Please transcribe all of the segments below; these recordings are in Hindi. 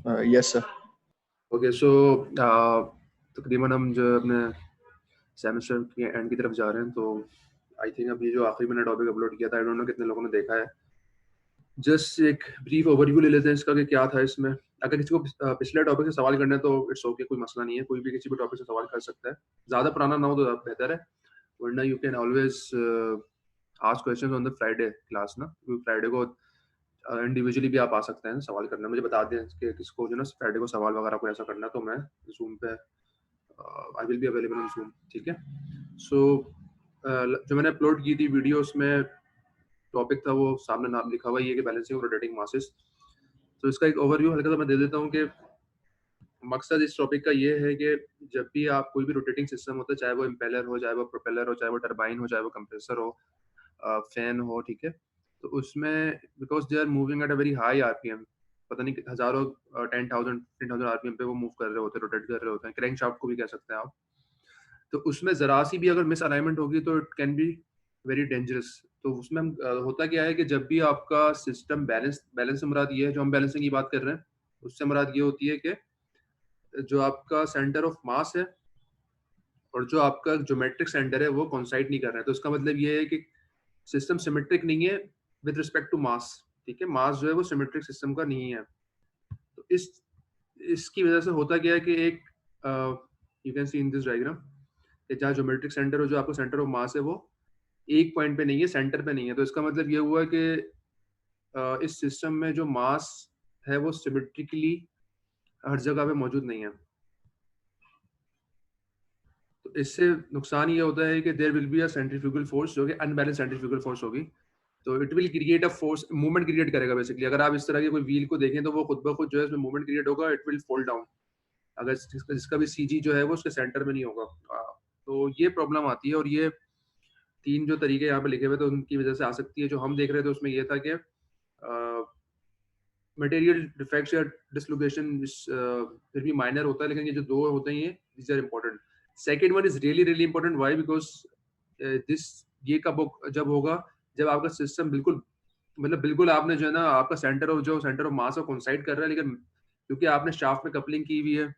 Yes sir. ओके सो तकरीबन हम जो अपने सेमेस्टर के एंड की तरफ जा रहे हैं, तो आई थिंक अब ये जो आखिरी मैंने टॉपिक अपलोड किया था, आई डोंट नो कितने लोगों ने देखा है। जस्ट एक ब्रीफ ओवरव्यू ले लेते हैं इसका कि क्या था इसमें। अगर किसी को पिछले टॉपिक से सवाल करना है तो इट्स ओके, कोई मसला नहीं है, कोई भी किसी भी टॉपिक से सवाल कर सकता है। ज़्यादा पुराना ना हो तो बेहतर है, वरना you can always ask questions on the Friday class ना, क्योंकि फ्राइडे को इंडिविजुअली भी आप आ सकते हैं सवाल करना। मुझे बता दें कि किसको जो ना फ्राइडे को सवाल वगैरह को ऐसा करना है, तो मैं जूम पे I will be available on zoom, ठीक है। सो जो मैंने अपलोड की थी वीडियो, उसमें टॉपिक था वो सामने नाम लिखा हुआ है, ये कि बैलेंसिंग ऑफ रोटेटिंग मासेस। तो इसका एक ओवरव्यू हल्का सा मैं दे देता हूँ कि मकसद इस टॉपिक का ये है कि जब भी आप कोई भी रोटेटिंग सिस्टम होता है, चाहे वो इम्पेलर हो, चाहे वो प्रोपेलर हो, चाहे वो टरबाइन हो, चाहे वो कंप्रेसर हो, फैन हो, ठीक है। तो उसमें because they are moving at a very high RPM, पता नहीं हजारों 10,000 15,000 आरपीएम पे वो मूव कर रहे होते हैं, रोटेट कर रहे होते हैं, क्रैंक शाफ्ट को भी कह सकते हैं आप। तो उसमें जरा सी भी अगर मिस अलाइनमेंट होगी तो it can be very dangerous. तो उसमें होता क्या है कि जब भी आपका सिस्टम बैलेंस बैलेंस से मुराद ये है, जो हम बैलेंसिंग की बात कर रहे हैं उससे मुराद ये होती है कि जो आपका सेंटर ऑफ मास है और जो आपका ज्योमेट्रिक सेंटर है वो कोइंसाइड नहीं कर रहे हैं। तो इसका मतलब ये है कि सिस्टम सिमेट्रिक नहीं है विद रिस्पेक्ट टू मास, ठीक है। मास जो है वो सिमेट्रिक सिस्टम का नहीं है। तो इसकी वजह से होता क्या है कि एक you can see in this diagram कि जहाँ ज्योमेट्रिक सेंटर हो, जो आपका सेंटर ऑफ मास है, वो एक पॉइंट पे नहीं है, सेंटर पे नहीं है। तो इसका मतलब ये हुआ कि इस सिस्टम में जो मास है वो सिमेट्रिकली हर जगह पे मौजूद नहीं है। तो इससे नुकसान ये होता है कि there will be a centrifugal force, जो कि अनबैलेंस सेंट्रीफ्यूगल फोर्स होगी। तो it will create a force, movement create करेगा बेसिकली। अगर आप इस तरह की कोई व्हील को देखें तो वो खुद ब खुद जो है इसमें मूवमेंट क्रिएट होगा, इट विल फॉल डाउन अगर जिसका भी सीजी जो है वो उसके सेंटर में नहीं होगा। तो ये प्रॉब्लम आती है, और ये तीन जो तरीके यहाँ पे लिखे हुए थे उनकी वजह से आ सकती है। जो हम देख रहे थे उसमें ये था कि मटेरियल डिफेक्ट्स या डिसलोकेशन फिर भी माइनर होता है, लेकिन ये जो दो होते हैं ये these are important. Second one is really really important, why because this ये जब होगा जब आपका सिस्टम बिल्कुल मतलब बिल्कुल आपने जो है ना आपका सेंटर ऑफ मास को कोइंसाइड कर रहा है, लेकिन क्योंकि आपने शाफ्ट में कपलिंग की हुई है,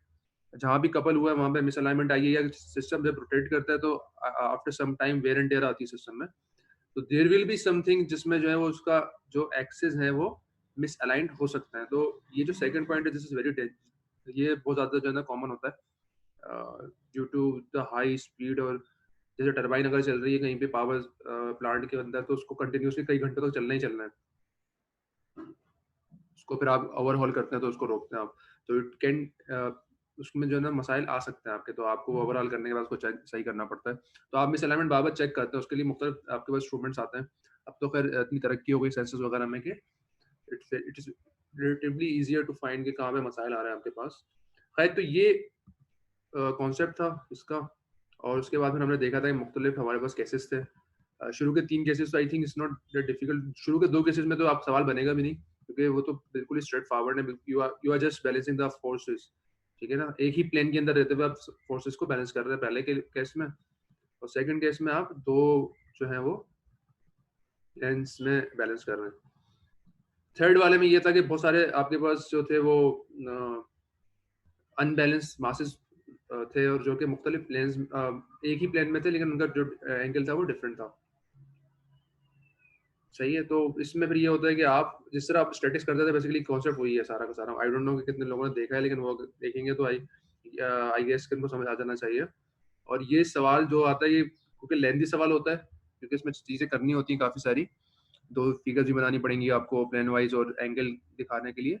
जहाँ भी कपल हुआ है वहां पे मिसअलाइनमेंट आई है, या सिस्टम जब रोटेट करता है तो after some time wear and tear आती है सिस्टम में। तो देयर विल बी समथिंग जिसमें जो है वो उसका जो एक्सिस है वो मिसअलाइंड हो सकता है। तो ये जो सेकंड पॉइंट है, दिस इज वेरी ये बहुत ज्यादा जो है ना कॉमन होता है due to the high speed. और जैसे टरबाइन अगर चल रही है कहीं पे पावर प्लांट के अंदर, तो उसको कंटिन्यूसली कई घंटों तक चलना ही चलना है। उसको फिर आप ओवरहॉल करते हैं तो उसको रोकते हैं आप। तो इट कैन उसमें जो है ना मसाइल आ सकते हैं आपके, तो आपको ओवरऑल करने के बाद उसको सही करना पड़ता है। तो आप मिस अलाइनमेंट बार चेक करते हैं, उसके लिए मुख्तलिफ आपके पास इंस्ट्रूमेंट्स आते हैं। अब तो खैर इतनी तरक्की हो गई सेंसर्स वगैरह में कि it is relatively easier to find कि कहाँ पे मसाइल आ रहे हैं आपके पास। खैर तो ये कॉन्सेप्ट था इसका। और उसके बाद फिर हमने देखा था कि मुख्तलिफ हमारे पास केसेस थे। शुरू के 3 केसेस तो I think it's not that difficult. शुरू के 2 केसेस में तो आप सवाल बनेगा भी नहीं, क्योंकि वो तो बिल्कुल ही स्ट्रेट फॉरवर्ड है। You are just balancing the forces, ठीक है ना। एक ही प्लेन के अंदर रहते हुए आप फोर्सेस को बैलेंस कर रहे हैं पहले के केस में, और सेकंड केस में आप दो जो है वो प्लेन्स में बैलेंस कर रहे हैं। थर्ड वाले में ये था कि बहुत सारे आपके पास जो थे वो अनबैलेंस मासेस थे, और जो कि मुख्तलिफ प्लेन्स एक ही प्लेन में थे, लेकिन उनका जो एंगल था वो डिफरेंट था। सही है। तो इसमें फिर ये होता है कि आप जिस तरह आप स्टैटिक्स करते थे, बेसिकली कॉन्सेप्ट वही है सारा का सारा। आई डोंट नो कि कितने लोगों ने देखा है, लेकिन वो देखेंगे तो आई गेस कि उनको समझ आ जाना चाहिए। और ये सवाल जो आता है ये क्योंकि लेंथी सवाल होता है, क्योंकि इसमें चीज़ें करनी होती हैं काफ़ी सारी। 2 फिगर्स भी बनानी पड़ेंगी आपको प्लेन वाइज और एंगल दिखाने के लिए।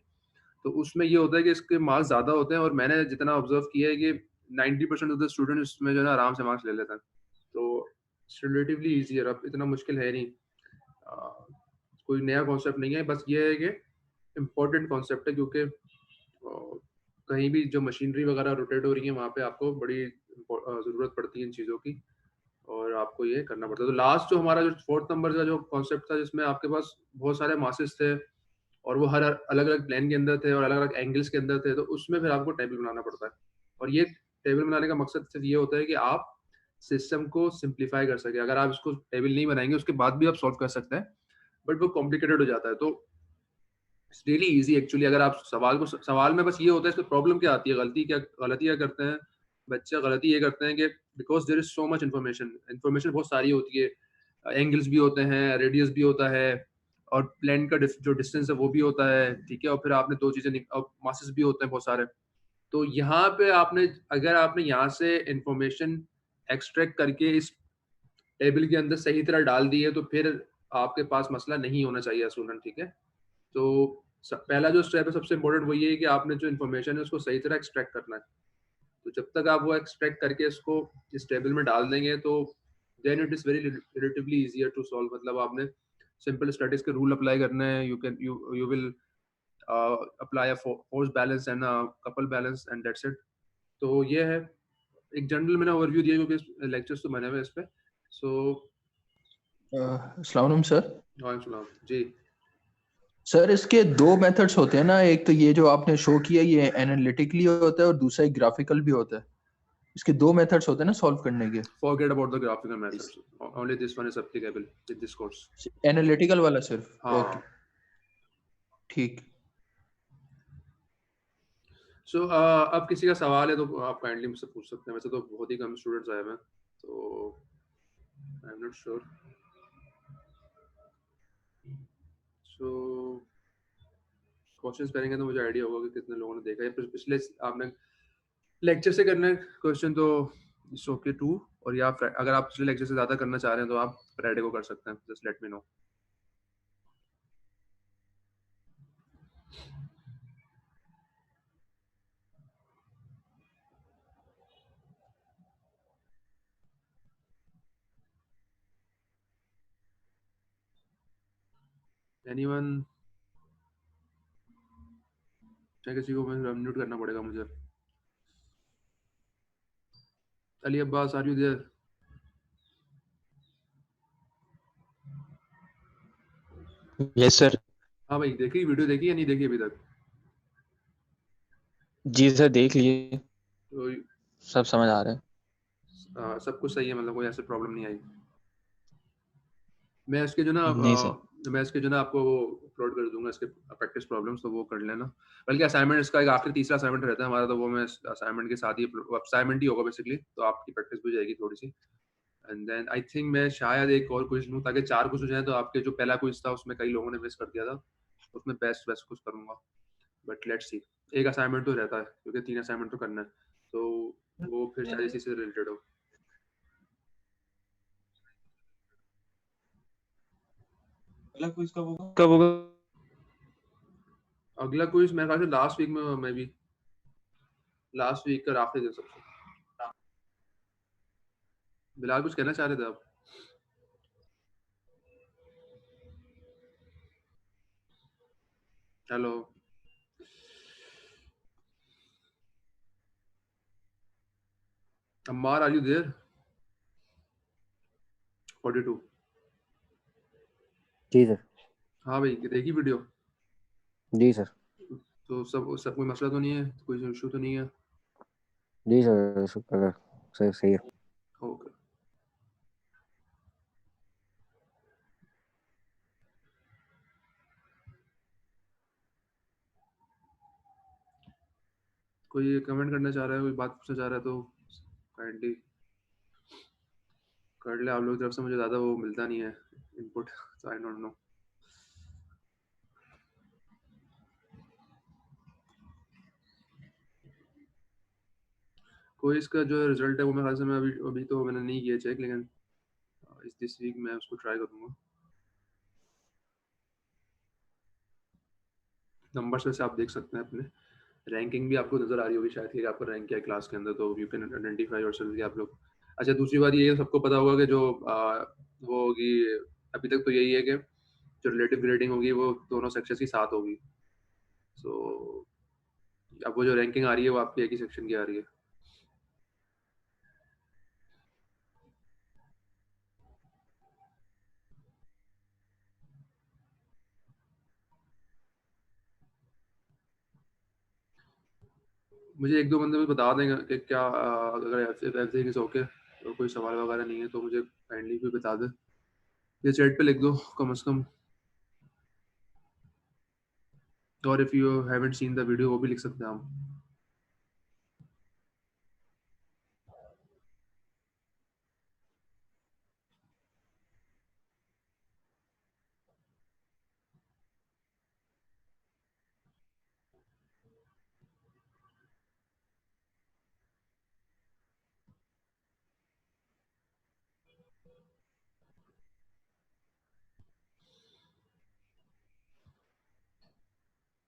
तो उसमें ये होता है कि इसके मार्क्स ज़्यादा होते हैं, और मैंने जितना ऑब्जर्व किया है कि 90% ऑफ द स्टूडेंट इसमें जो है ना आराम से मार्क्स ले लेते हैं। तो रिलेटिवली ईजियर, अब इतना मुश्किल है नहीं। कोई नया कॉन्सेप्ट नहीं है, बस ये है कि इम्पोर्टेंट कॉन्सेप्ट है, क्योंकि कहीं भी जो मशीनरी वगैरह रोटेट हो रही है वहाँ पे आपको बड़ी ज़रूरत पड़ती है इन चीज़ों की, और आपको ये करना पड़ता है। तो लास्ट जो हमारा जो 4th नंबर का जो कॉन्सेप्ट था, जिसमें आपके पास बहुत सारे मासेस थे और वो हर अलग अलग प्लेन के अंदर थे और अलग अलग एंगल्स के अंदर थे, तो उसमें फिर आपको टेबल बनाना पड़ता है। और ये टेबल बनाने का मकसद सिर्फ ये होता है कि आप सिस्टम को सिंप्लीफाई कर सके। अगर आप इसको टेबल नहीं बनाएंगे उसके बाद भी आप सॉल्व कर सकते हैं, बट वो कॉम्प्लिकेटेड हो जाता है। तो इट्स रियली ईज़ी एक्चुअली। अगर आप सवाल में बस ये होता है इसमें प्रॉब्लम क्या आती है, गलती क्या करते हैं बच्चे, गलती ये करते हैं कि because there is so much information बहुत सारी होती है। एंगल्स भी होते हैं, रेडियस भी होता है और प्लेन का जो डिस्टेंस है वो भी होता है, ठीक है? और फिर आपने 2 चीज़ें मासेस भी होते हैं बहुत सारे। तो यहाँ पे अगर आपने यहाँ से इन्फॉर्मेशन एक्सट्रैक्ट करके इस टेबल के अंदर सही तरह डाल दी है, तो फिर आपके पास मसला नहीं होना चाहिए स्टूडेंट, ठीक है? तो पहला जो स्टेप है सबसे इम्पोर्टेंट वो ये है कि आपने जो इन्फॉर्मेशन है उसको सही तरह एक्सट्रैक्ट करना है। तो जब तक आप वो एक्सट्रैक्ट करके इसको इस टेबल में डाल देंगे तो then it is very relatively easier to solve. मतलब आपने सिंपल स्टैटिस्टिक्स के रूल अप्लाई करने हैं। You will apply a force balance and couple balance and that's it. तो ये है एक जनरल मैंने ओवरव्यू दिया क्योंकि लेक्चर्स तो बने हुए हैं इस पे। सो अस्सलाम वालेकुम सर। वालेकुम सलाम जी। सर इसके दो मेथड्स होते हैं ना, एक तो ये जो आपने शो किया ये एनालिटिकली होता है और दूसरा एक ग्राफिकल भी होता है। इसके दो मेथड्स होते हैं ना सॉल्व करने के। Forget about the graphical methods. Only this one is applicable with this course. Analytical वाला सिर्फ? ओके हाँ। ठीक। सो अब किसी का सवाल है तो आप काइंडली मुझसे पूछ सकते हैं। वैसे तो बहुत ही कम स्टूडेंट्स आए हुए हैं, तो I am not sure. So questions करेंगे तो मुझे आइडिया होगा कि कितने लोगों ने देखा है। पिछले आपने लेक्चर से करना है क्वेश्चन तो इट्स ओके टू, और या अगर आप पिछले लेक्चर से ज़्यादा करना चाह रहे हैं तो आप फ्राइडे को कर सकते हैं। Just let me know. Anyone? क्या किसी को म्यूट करना पड़ेगा मुझे? Ali Abbas, are you there? Yes sir. हाँ भाई, देखी वीडियो देखी या नहीं देखी अभी तक? जी सर देख लिए, तो सब समझ आ रहा है। सब कुछ सही है, मतलब कोई ऐसी प्रॉब्लम नहीं आई? मैं इसके जो ना नहीं सर। आपको वो अपलोड कर दूंगा इसके प्रैक्टिस प्रॉब्लम्स, तो वो कर लेना। बल्कि असाइनमेंट इसका एक आखिरी तीसरा असाइनमेंट रहता है हमारा, तो वो मैं असाइनमेंट के साथ ही असाइनमेंट ही होगा बेसिकली, तो आपकी प्रैक्टिस भी हो जाएगी थोड़ी सी। एंड देन आई थिंक मैं शायद एक और क्विज लूँ ताकि 4 क्विज हो जाए। तो आपके जो पहला क्विज था उसमें कई लोगों ने मिस कर दिया था, उसमें बेस्ट बेस्ट कुछ करूंगा। But let's see. एक असाइनमेंट तो रहता है क्योंकि 3 असाइनमेंट तो करना है, तो वो फिर शायद इसी से रिलेटेड हो। अगला क्विज कब होगा? अगला क्विज मेरे ख्याल से लास्ट वीक में, मे बी लास्ट वीक का आखिरी दिन सबसे। बिलाल कुछ कहना चाह रहे थे आप? Hello Ammar, are you there? 42। जी सर। हाँ भाई, देखी वीडियो? जी सर। तो सब कोई मसला तो नहीं है, कोई इशू तो नहीं है? जी सर, शुक्र है, सही सही है। ओके। कोई कमेंट करना चाह रहा है, कोई बात पूछना चाह रहा है तो काइंडली कर ले। आप लोग की तरफ से मुझे ज़्यादा वो मिलता नहीं है इनपुट, तो आई डोंट नो। कोई इसका जो रिजल्ट है वो मेरे ख्याल से मैं अभी तो मैंने नहीं किया चेक, लेकिन इस दिस वीक मैं उसको ट्राई करूँगा। नंबर्स वैसे आप देख सकते हैं अपने। रैंकिंग भी आपको नज़र आ रही होगी शायद कि आपका रैंक क्या है क्लास के अंदर, तो यू कैन आइडेंटिफाई योरसेल्फ कि आप लोग। अच्छा, दूसरी बात ये है, सबको पता होगा कि जो वो होगी, अभी तक तो यही है कि जो रिलेटिव ग्रेडिंग होगी वो दोनों सेक्शंस की साथ होगी। सो अब वो जो रैंकिंग आ रही है वो आपकी एक ही सेक्शन की आ रही है। मुझे एक दो बंदे भी बता देंगे कि क्या अगर एवरीथिंग इज ओके तो कोई सवाल वगैरह नहीं है तो मुझे काइंडली भी बता दे, ये चैट पे लिख दो कम से कम। और if you haven't seen the video वो भी लिख सकते हैं हम।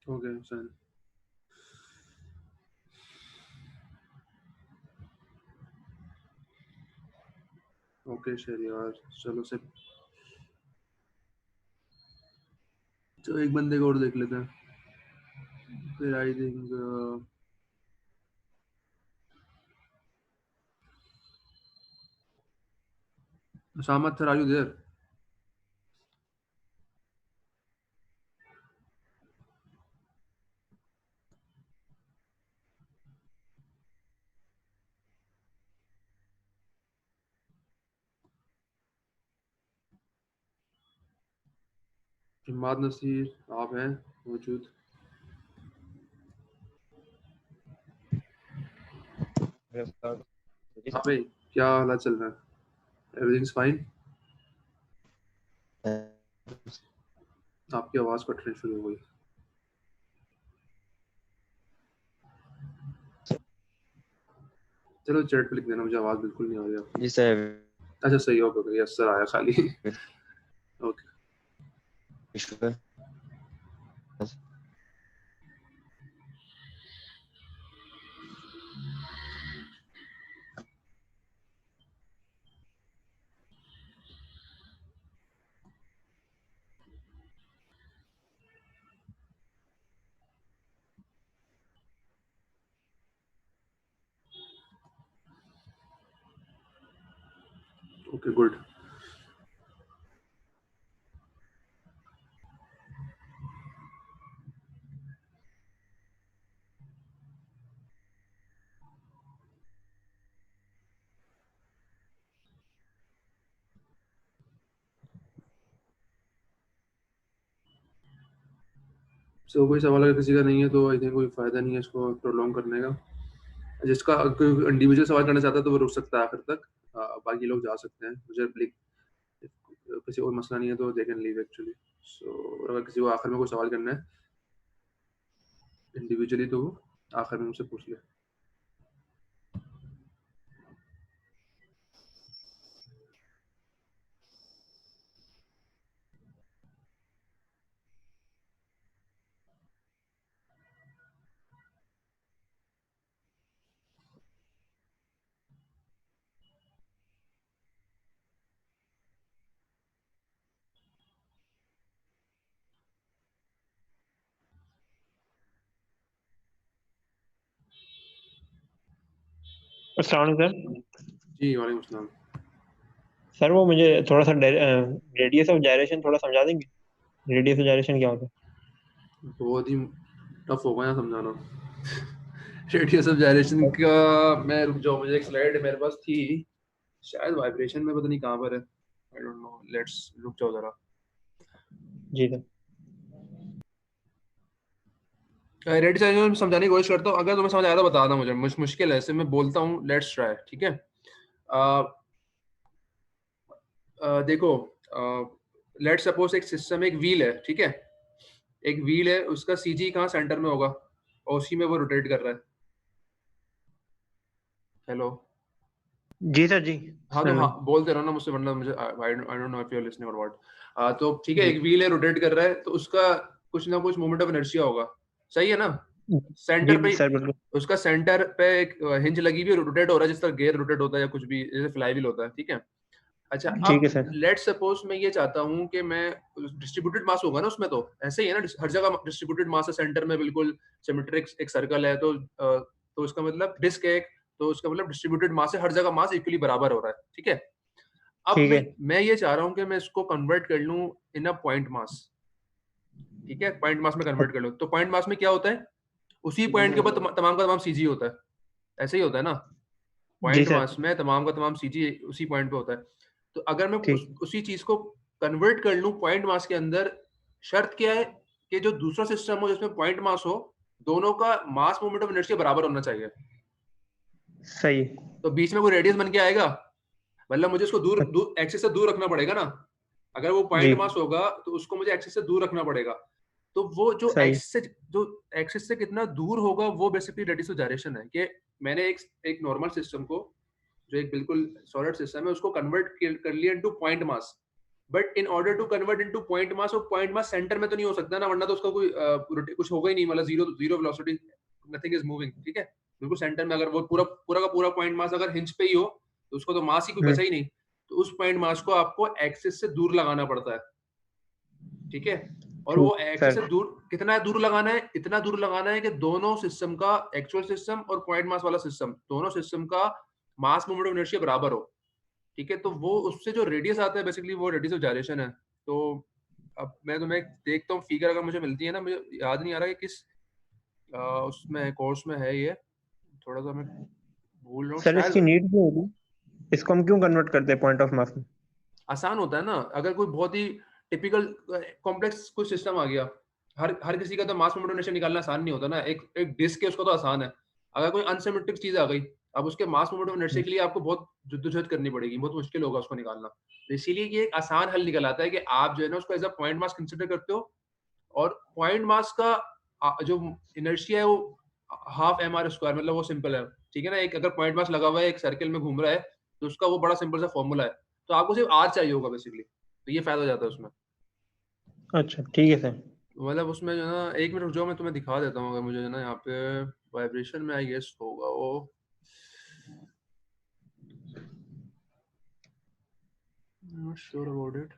ओके सर, ओके सर यार, चलो से तो एक बंदे को और देख लेते हैं फिर। I think Samat, sir, are you there? Imad Naseer आप हैं मौजूद? हाँ भाई, क्या हालात चल रहा है? Everything fine? आपकी आवाज कटनी शुरू हो गई। चलो चैट पे लिख देना, मुझे आवाज बिल्कुल नहीं आ रही आपकी। जी सर। अच्छा सही, ओके, यस सर आया खाली। ओके ईश्वर ओके गुड। सो कोई सवाल अगर किसी का नहीं है तो आई थिंक कोई फायदा नहीं है इसको प्रोलॉन्ग करने का। जिसका कोई इंडिविजुअल सवाल करना चाहता है तो वो रुक सकता है आखिर तक। बाकी लोग जा सकते हैं। मुझे किसी और मसला नहीं है तो दे कैन लीव एक्चुअली। सो अगर किसी को आखिर में कोई सवाल करना है इंडिविजुअली तो वो आखिर में मुझसे पूछ ले। अस्सलाम वालेकुम जी वालेकुम अस्सलाम। सर। वो मुझे थोड़ा सा रेडियस ऑफ जायरेशन थोड़ा समझा देंगे? रेडियस ऑफ जायरेशन क्या होता है? बहुत ही टफ होगा यहाँ समझाना। रेडियस ऑफ जायरेशन का मैं रुक जाओ, मुझे एक स्लाइड मेरे पास थी शायद वाइब्रेशन में, पता नहीं कहाँ पर है। आई डोंट नो, लेट्स रुक जाओ जरा। जी सर। रेडियस जायरेशन समझाने की कोशिश करता हूँ, अगर तुम्हें समझ आया तो बता दो मुझे। मुश्किल है, ऐसे मैं बोलता हूँ, लेट्स ट्राई, ठीक है? देखो, लेट्स सपोज एक सिस्टम, एक व्हील है, ठीक है? एक व्हील है, उसका सीजी कहाँ सेंटर में होगा और उसी में वो रोटेट कर रहा है। हेलो? जी सर। जी हाँ तो हाँ बोलते रहो ना मुझसे, वरना मुझे I don't know if you are listening और व्हाट। तो ठीक है, जी एक व्हील है, रोटेट कर रहा है, तो उसका कुछ ना कुछ मोमेंट ऑफ इनर्शिया होगा, सही है ना? सेंटर पे जी सर बिल्कुल। उसका सेंटर पे एक हिंज लगी हुई, रोटेट हो रहा है जिस तरह गेयर रोटेट होता है या कुछ भी, जैसे फ्लाईव्हील होता है, ठीक है? अच्छा, ठीक है अब सर। लेट्स सपोज मैं ये चाहता हूँ कि मैं डिस्ट्रीब्यूटेड मास होगा ना उसमें, तो ऐसे ही है ना, हर जगह डिस्ट्रीब्यूटेड मास है, सेंटर में बिल्कुल सिमेट्रिक एक सर्कल है, तो उसका मतलब डिस्क है एक, तो उसका मतलब डिस्ट्रीब्यूटेड मास है, हर जगह मास इक्वली बराबर हो रहा है, ठीक है? अब ठीक है। मैं ये चाह रहा हूँ कि मैं इसको कन्वर्ट कर लूँ इन अ पॉइंट मास, ठीक है? पॉइंट मास में कन्वर्ट कर लूँ, तो पॉइंट मास में क्या होता है? उसी पॉइंट के ऊपर तमाम का तमाम सीजी होता है, ऐसे ही होता है ना? जी पॉइंट सर। मास में तमाम का तमाम सीजी उसी पॉइंट पे होता है। तो अगर मैं ठीक। उसी चीज को कन्वर्ट कर लूं पॉइंट मास के अंदर, शर्त क्या है? कि जो दूसरा सिस्टम हो जिसमें पॉइंट मास हो, दोनों का मास मोमेंट ऑफ इनर्शिया बराबर होना चाहिए। सही। तो बीच में कोई रेडियस बन के आएगा, मतलब मुझे उसको दूर एक्सिस से दूर रखना पड़ेगा ना। अगर वो पॉइंट जी मास होगा तो उसको मुझे एक्सिस से दूर रखना पड़ेगा। तो वो जो सही। एक्सिस से कितना दूर होगा वो बेसिकली रेडियस ऑफ जायरेशन है। कि मैंने एक नॉर्मल सिस्टम को, जो एक बिल्कुल सॉलिड सिस्टम है, उसको कन्वर्ट कर लिया into point mass. But in order to convert into point mass, वो पॉइंट मास सेंटर में तो नहीं हो सकता ना, वरना तो उसका कोई कुछ होगा ही नहीं, मतलब zero velocity, nothing is moving, ठीक है। बिल्कुल सेंटर में अगर वो पूरा पूरा का पूरा पॉइंट मास अगर हिंज पे ही हो तो उसको तो मास ही कोई बचा ही नहीं। तो उस पॉइंट मास को आपको एक्सिस से दूर लगाना पड़ता है, ठीक है। और वो एक्सिस से सर दूर कितना दूर लगाना है? इतना दूर लगाना है कि दोनों सिस्टम का, एक्चुअल सिस्टम और पॉइंट मास वाला सिस्टम, दोनों सिस्टम का मास मोमेंट ऑफ इनर्शिया बराबर हो, ठीक है। तो वो उससे जो रेडियस आता है बेसिकली वो रेडियस ऑफ जायरेशन है। तो अब मैं तुम्हें देखता हूँ फिगर, अगर मुझे मिलती है ना, मुझे याद नहीं आ रहा है किस उसमें कोर्स में है ये, थोड़ा सा मैं भूल रहा हूँ सर इसकी शायद। नीड क्यों होगी? इसको हम क्यों कन्वर्ट करते हैं पॉइंट ऑफ मास में? आसान होता है ना, अगर कोई बहुत ही टिपिकल कॉम्प्लेक्स कोई सिस्टम आ गया, हर किसी का तो मास मोमेंट ऑफ इनर्शिया निकालना आसान नहीं होता ना। एक डिस्क है उसका तो आसान है। अगर कोई अनसिमेट्रिक चीज आ गई, अब उसके मास मोमेंट ऑफ इनर्शिया के लिए आपको बहुत जद्दोजहद करनी पड़ेगी, बहुत मुश्किल होगा उसको निकालना। तो इसीलिए ये एक आसान हल निकल आता है कि आप जो है ना उसको as a point mass consider करते हो, और पॉइंट मास का जो इनर्शिया है वो हाफ एम आर स्क्वायर, मतलब वो सिंपल है, ठीक है ना। एक अगर पॉइंट मास लगा हुआ है एक सर्किल में घूम रहा है, तो उसका वो बड़ा सिंपल सा फॉर्मूला है। तो आपको सिर्फ आर चाहिए होगा बेसिकली, तो ये फायदा हो जाता है उसमें। अच्छा ठीक है सर। मतलब उसमें जो है ना, एक मिनट रुक जाओ, मैं तुम्हें दिखा देता हूँ। अगर मुझे जो है ना यहाँ पे वाइब्रेशन में आई गेस होगा वो, not sure about it.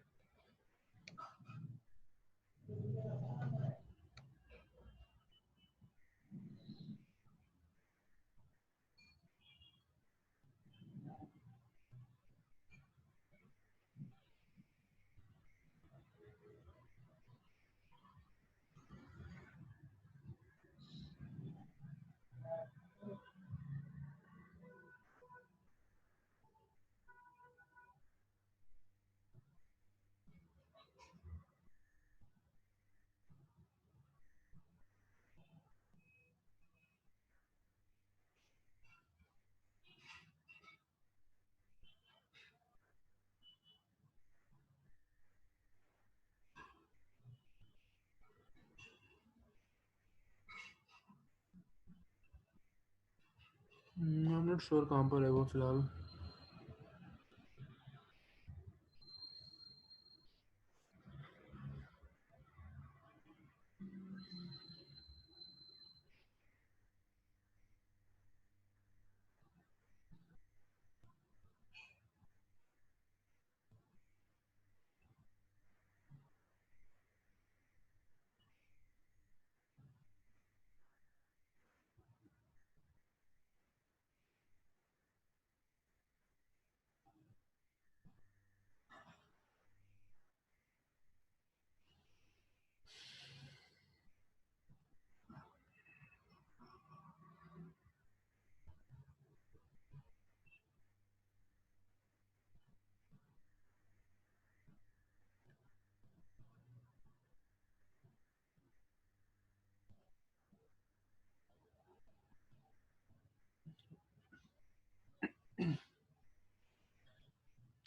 I am not sure कहाँ पर है वो फिलहाल।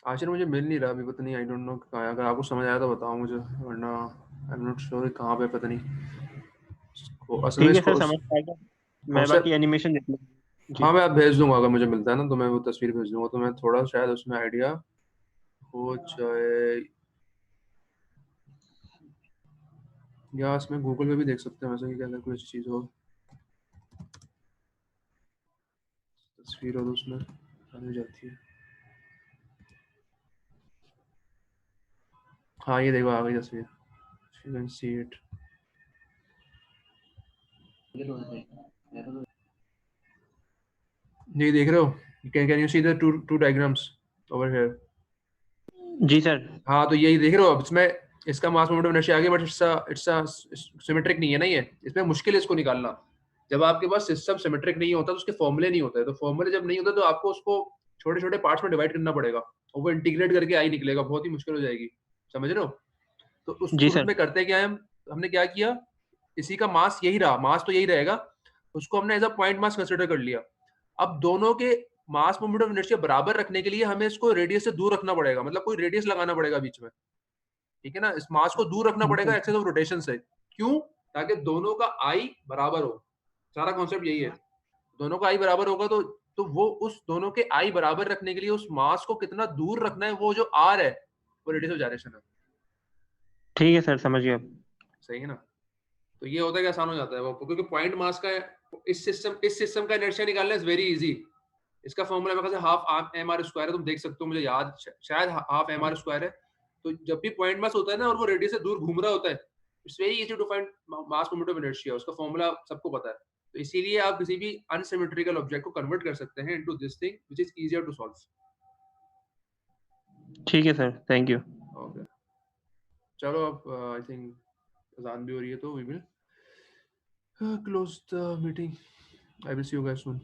आखिर मुझे मिल नहीं रहा अभी, पता नहीं, आई डोंट नो कहाँ है। अगर आपको समझ आया तो बताओ मुझे, वरना आई एम नॉट श्योर कहाँ पे, पता नहीं। असल में ठीक है इसको सर, समझ आएगा। मैं प्रोसेस, बाकी एनिमेशन देख लूँगा जी। हाँ मैं आप भेज दूंगा, अगर मुझे मिलता है ना तो मैं वो तस्वीर भेज दूंगा, तो मैं थोड़ा शायद उसमें आइडिया हो जाए। या इसमें गूगल पे भी देख सकते हैं वैसे, कि अगर कोई अच्छी चीज़ हो, तस्वीर हो तो उसमें आ जाती है। हाँ ये देखो आ गई तस्वीर, यू कैन सी इट। ये देख रहे हो? Can you see the two diagrams over here? जी सर। हाँ तो यही देख रहे हो, अब इसमें इसका मास मोमेंट ऑफ इनर्शिया आ गया, बट इट्स सिमेट्रिक नहीं है ना ये, इसमें मुश्किल है इसको निकालना। जब आपके पास सिस्टम सिमेट्रिक नहीं होता तो उसके फॉर्मूले नहीं होते, तो फॉर्मूले जब नहीं होते तो आपको उसको छोटे छोटे पार्ट्स में डिवाइड करना पड़ेगा, और वो इंटीग्रेट करके आई निकलेगा, बहुत ही मुश्किल हो जाएगी, समझ रहे हो? तो उस जी सूरत सर। में करते क्या है हम, हमने क्या किया, इसी का मास यही रहा, मास तो यही रहेगा, उसको हमने as a point mass consider कर लिया। अब दोनों के मास मोमेंट ऑफ इनर्शिया बराबर रखने के लिए हमें इसको रेडियस से दूर रखना पड़ेगा, मतलब कोई रेडियस लगाना पड़ेगा बीच में, ठीक है ना। इस मास को दूर रखना पड़ेगा एक्सेस ऑफ रोटेशन से। क्यों? ताकि दोनों का आई बराबर हो। सारा कॉन्सेप्ट यही है, दोनों का आई बराबर होगा तो वो उस दोनों के आई बराबर रखने के लिए उस मास को कितना दूर रखना है, वो जो आर है वो रेडियस ऑफ जायरेशन है। ठीक है सर, समझ गया। सही है ना। तो ये होता है कि आसान हो जाता है वो, क्योंकि पॉइंट मास का इस सिस्टम का इनर्शिया निकालना इज वेरी इजी। इसका फॉर्मूला मेरे ख्याल से हाफ एम आर स्क्वायर है, तुम देख सकते हो, मुझे याद शायद हाफ एम आर स्क्वायर है। तो जब भी पॉइंट मास होता है ना और वो रेडियस से दूर घूम रहा होता है, it's very easy to find mass moment of inertia, उसका फॉर्मूला सबको पता है। तो इसीलिए आप किसी भी अनसिमेट्रिकल ऑब्जेक्ट को कन्वर्ट कर सकते हैं into this thing which is easier to solve. ठीक है सर, थैंक यू। ओके, चलो अब आई थिंक अजान भी हो रही है, तो we will close the meeting. I will see you guys soon.